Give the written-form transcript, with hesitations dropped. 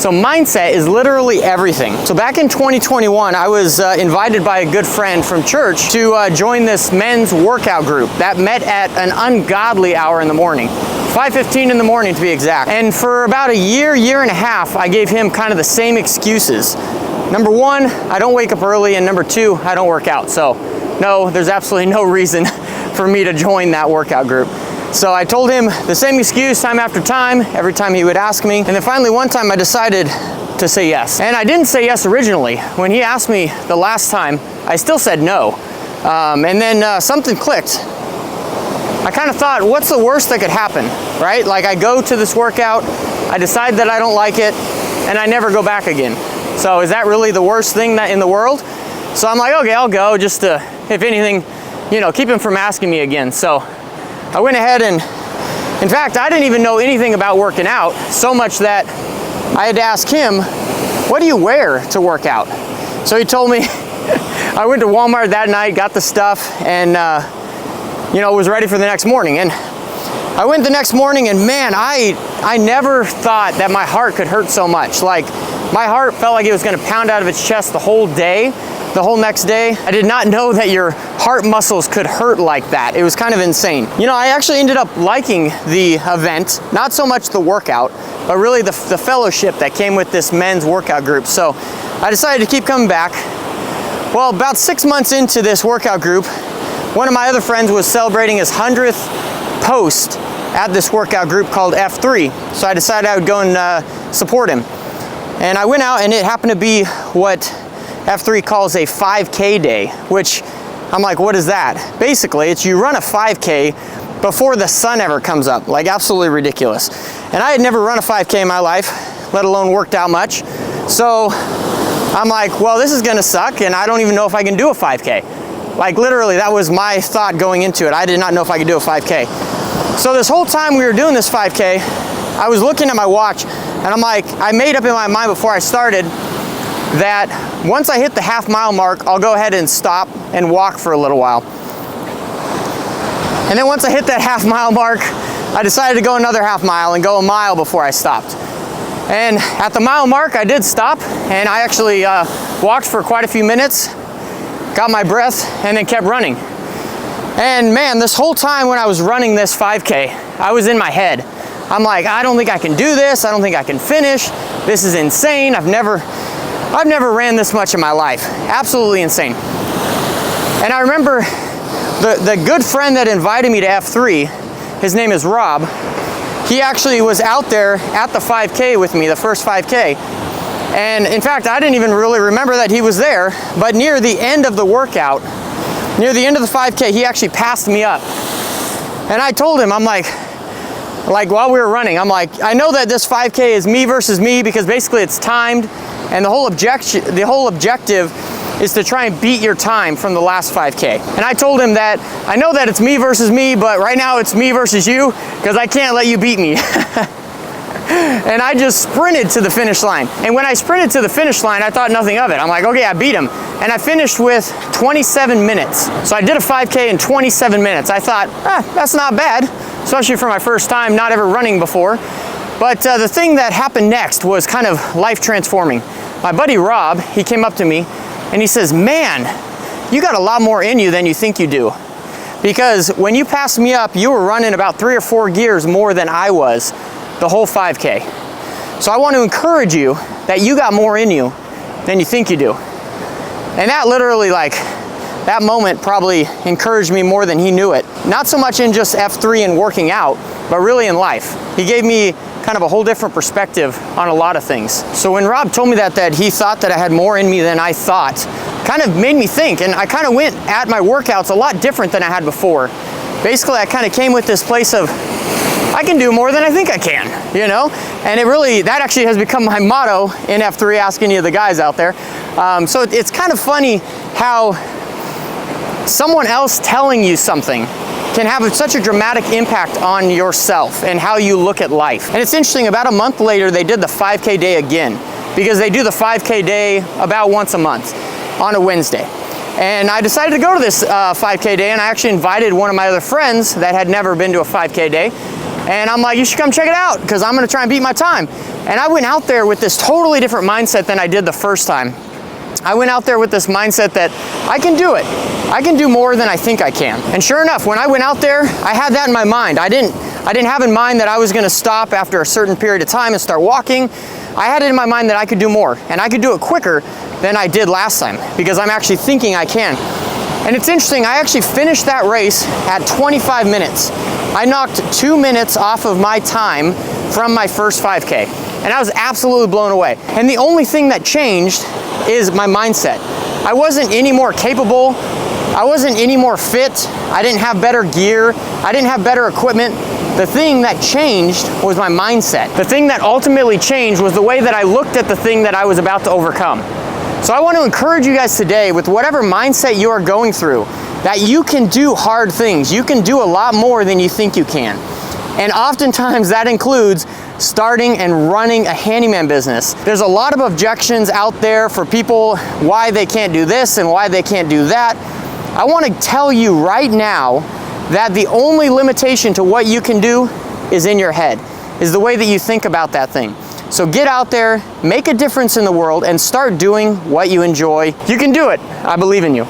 So mindset is literally everything. So back in 2021, I was invited by a good friend from church to join this men's workout group that met at an ungodly hour in the morning. 5:15 in the morning to be exact. And for about a year and a half, I gave him kind of the same excuses. Number one, I don't wake up early, and number two, I don't work out. So no, there's absolutely no reason for me to join that workout group. So I told him the same excuse time after time, every time he would ask me. And then finally one time I decided to say yes. And I didn't say yes originally. When he asked me the last time, I still said no. And then something clicked. I kind of thought, what's the worst that could happen, right? Like I go to this workout, I decide that I don't like it, and I never go back again. So is that really the worst thing that in the world? So I'm like, okay, I'll go just to, if anything, keep him from asking me again. So I went ahead and, in fact, I didn't even know anything about working out, so much that I had to ask him, what do you wear to work out? So he told me, I went to Walmart that night, got the stuff, and was ready for the next morning. And I went the next morning, and man, I never thought that my heart could hurt so much. Like, my heart felt like it was gonna pound out of its chest the whole day, the whole next day. I did not know that your heart muscles could hurt like that. It was kind of insane. I actually ended up liking the event, not so much the workout, but really the fellowship that came with this men's workout group. So I decided to keep coming back. Well, about 6 months into this workout group, one of my other friends was celebrating his 100th post at this workout group called F3. So I decided I would go and support him. And I went out, and it happened to be what F3 calls a 5K day, which I'm like, what is that? Basically, it's you run a 5K before the sun ever comes up, like absolutely ridiculous. And I had never run a 5K in my life, let alone worked out much. So I'm like, well, this is gonna suck, and I don't even know if I can do a 5K. Like literally, that was my thought going into it. I did not know if I could do a 5K. So this whole time we were doing this 5K, I was looking at my watch, and I'm like, I made up in my mind before I started that once I hit the half-mile mark, I'll go ahead and stop and walk for a little while. And then once I hit that half-mile mark, I decided to go another half-mile and go a mile before I stopped. And at the mile mark, I did stop, and I actually walked for quite a few minutes, got my breath, and then kept running. And man, this whole time when I was running this 5K, I was in my head. I'm like, I don't think I can do this. I don't think I can finish. This is insane. I've never ran this much in my life. Absolutely insane. And I remember the good friend that invited me to F3, his name is Rob. He actually was out there at the 5K with me, the first 5K. And in fact, I didn't even really remember that he was there, but near the end of the workout, near the end of the 5K, he actually passed me up. And I told him, I'm like while we were running, I'm like, I know that this 5K is me versus me because basically it's timed, and the whole objective is to try and beat your time from the last 5K. And I told him that I know that it's me versus me, but right now it's me versus you because I can't let you beat me. And I just sprinted to the finish line. And when I sprinted to the finish line, I thought nothing of it. I'm like, okay, I beat him. And I finished with 27 minutes. So I did a 5K in 27 minutes. I thought, that's not bad, especially for my first time, not ever running before. But the thing that happened next was kind of life transforming. My buddy Rob, he came up to me and he says, man, you got a lot more in you than you think you do. Because when you passed me up, you were running about 3 or 4 gears more than I was the whole 5K. So I want to encourage you that you got more in you than you think you do. And that literally, that moment probably encouraged me more than he knew it. Not so much in just F3 and working out, but really in life. He gave me kind of a whole different perspective on a lot of things. So when Rob told me that he thought that I had more in me than I thought, kind of made me think, and I kind of went at my workouts a lot different than I had before. Basically, I kind of came with this place of, I can do more than I think I can, And that actually has become my motto in F3, asking any of the guys out there. So it's kind of funny how someone else telling you something can have such a dramatic impact on yourself and how you look at life. And it's interesting, about a month later, they did the 5K day again, because they do the 5K day about once a month on a Wednesday. And I decided to go to this 5K day, and I actually invited one of my other friends that had never been to a 5K day. And I'm like, you should come check it out, because I'm gonna try and beat my time. And I went out there with this totally different mindset than I did the first time. I went out there with this mindset that I can do it. I can do more than I think I can. And sure enough, when I went out there, I had that in my mind. I didn't have in mind that I was gonna stop after a certain period of time and start walking. I had it in my mind that I could do more, and I could do it quicker than I did last time, because I'm actually thinking I can. And it's interesting, I actually finished that race at 25 minutes. I knocked 2 minutes off of my time from my first 5K, and I was absolutely blown away. And the only thing that changed is my mindset. I wasn't any more capable, I wasn't any more fit, I didn't have better gear, I didn't have better equipment. The thing that changed was my mindset. The thing that ultimately changed was the way that I looked at the thing that I was about to overcome. So I want to encourage you guys today, with whatever mindset you are going through, that you can do hard things. You can do a lot more than you think you can. And oftentimes that includes starting and running a handyman business. There's a lot of objections out there for people why they can't do this and why they can't do that. I want to tell you right now that the only limitation to what you can do is in your head, is the way that you think about that thing. So get out there, make a difference in the world, and start doing what you enjoy. You can do it. I believe in you.